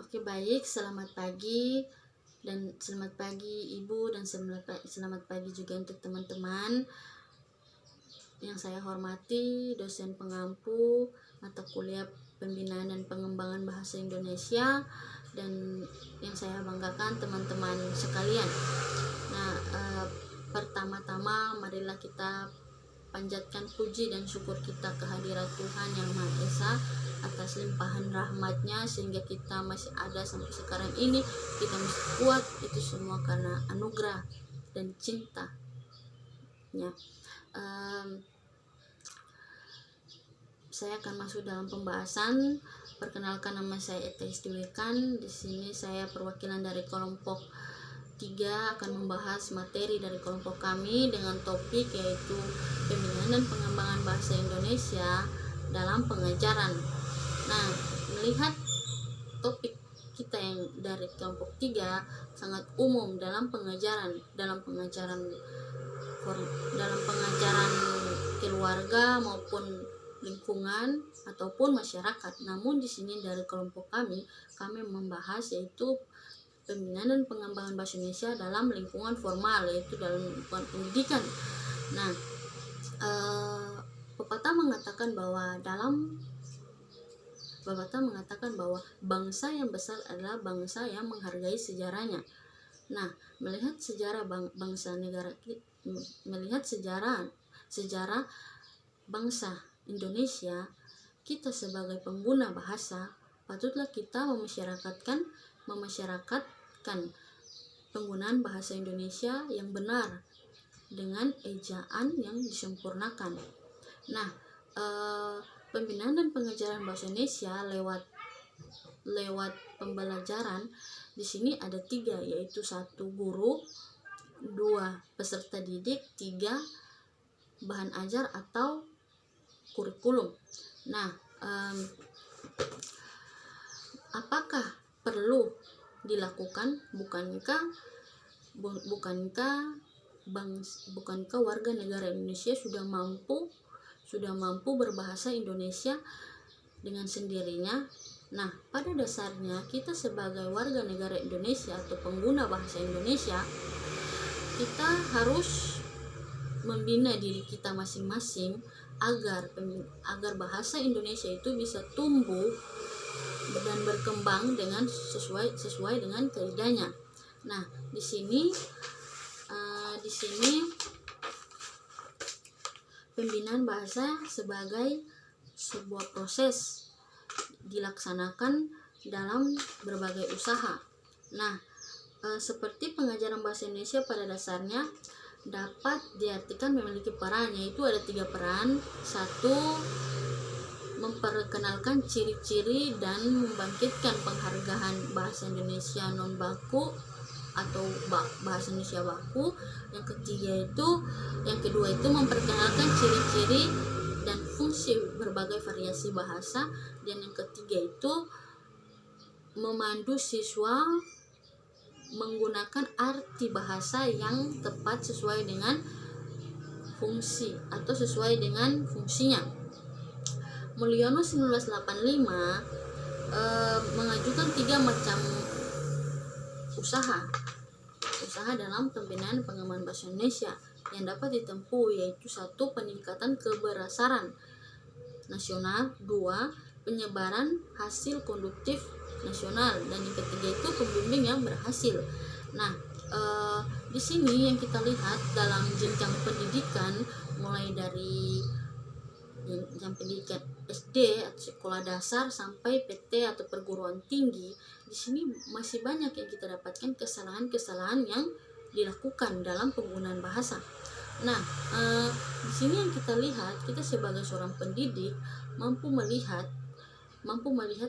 Oke, baik. Selamat pagi Ibu, dan selamat pagi juga untuk teman-teman yang saya hormati, dosen pengampu mata kuliah Pembinaan dan Pengembangan Bahasa Indonesia, dan yang saya banggakan teman-teman sekalian. Nah, pertama-tama marilah kita panjatkan puji dan syukur kita kehadirat Tuhan Yang Maha Esa atas limpahan rahmat-Nya sehingga kita masih ada sampai sekarang ini, kita masih kuat. Itu semua karena anugerah dan cinta-Nya. Saya akan masuk dalam pembahasan. Perkenalkan, nama saya Etta Istiwekan. Di sini saya perwakilan dari kelompok 3 akan membahas materi dari kelompok kami dengan topik yaitu Pembinaan dan Pengembangan Bahasa Indonesia dalam Pengajaran. Nah, melihat topik kita yang dari kelompok 3 sangat umum dalam pengajaran keluarga maupun lingkungan ataupun masyarakat. Namun di sini dari kelompok kami membahas yaitu Pembinaan dan Pengembangan Bahasa Indonesia dalam lingkungan formal, yaitu dalam lingkungan pendidikan. Nah, pepatah mengatakan bahwa bangsa yang besar adalah bangsa yang menghargai sejarahnya. Nah, melihat sejarah sejarah bangsa Indonesia, kita sebagai pengguna bahasa patutlah kita memasyarakatkan penggunaan bahasa Indonesia yang benar dengan ejaan yang disempurnakan. Nah, pembinaan dan pengajaran bahasa Indonesia lewat pembelajaran di sini ada 3, yaitu 1 guru, 2 peserta didik, 3 bahan ajar atau kurikulum. Nah, apakah perlu dilakukan? Bukankah warga negara Indonesia sudah mampu berbahasa Indonesia dengan sendirinya? Nah, pada dasarnya kita sebagai warga negara Indonesia atau pengguna bahasa Indonesia, kita harus membina diri kita masing-masing agar bahasa Indonesia itu bisa tumbuh dan berkembang dengan sesuai dengan kaidahnya. Nah, di sini pembinaan bahasa sebagai sebuah proses dilaksanakan dalam berbagai usaha. Nah, seperti pengajaran bahasa Indonesia pada dasarnya dapat diartikan memiliki peran, yaitu ada 3 peran. 1, memperkenalkan ciri-ciri dan membangkitkan penghargaan bahasa Indonesia non baku atau bahasa Indonesia baku. Yang kedua itu memperkenalkan ciri-ciri dan fungsi berbagai variasi bahasa. Dan yang ketiga itu memandu siswa menggunakan arti bahasa yang tepat sesuai dengan fungsi atau sesuai dengan fungsinya. Mulyono 1985 mengajukan 3 macam usaha dalam pembinaan pengembangan bahasa Indonesia yang dapat ditempuh, yaitu 1, peningkatan keberhasilan nasional, 2, penyebaran hasil konduktif nasional, dan yang ketiga itu pembimbing yang berhasil. Nah, di sini yang kita lihat dalam jenjang pendidikan, mulai dari jenjang pendidikan SD atau sekolah dasar sampai PT atau perguruan tinggi, di sini masih banyak yang kita dapatkan kesalahan-kesalahan yang dilakukan dalam penggunaan bahasa. Nah, di sini yang kita lihat, kita sebagai seorang pendidik mampu melihat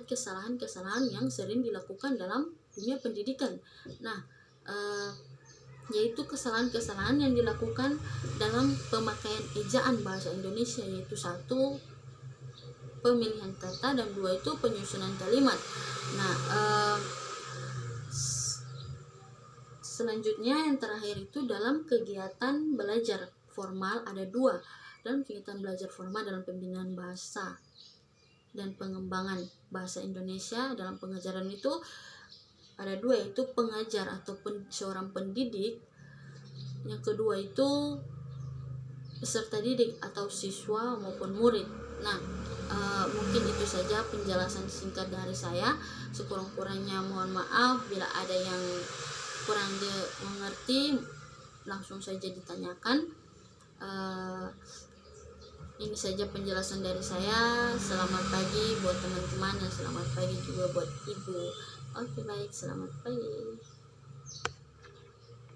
kesalahan-kesalahan yang sering dilakukan dalam dunia pendidikan. Nah, yaitu kesalahan-kesalahan yang dilakukan dalam pemakaian ejaan bahasa Indonesia, yaitu 1, pemilihan kata, dan 2 itu penyusunan kalimat. Nah, selanjutnya yang terakhir itu dalam kegiatan belajar formal ada 2 dalam kegiatan belajar formal dalam pembinaan bahasa dan pengembangan bahasa Indonesia dalam pengajaran itu ada dua, yaitu pengajar atau seorang pendidik. Yang kedua itu peserta didik atau siswa maupun murid. Nah, mungkin itu saja penjelasan singkat dari saya. Sekurang-kurangnya mohon maaf bila ada yang kurang mengerti, langsung saja ditanyakan. Ini saja penjelasan dari saya. Selamat pagi buat teman-teman dan selamat pagi juga buat ibu. Oke, baik, selamat pagi.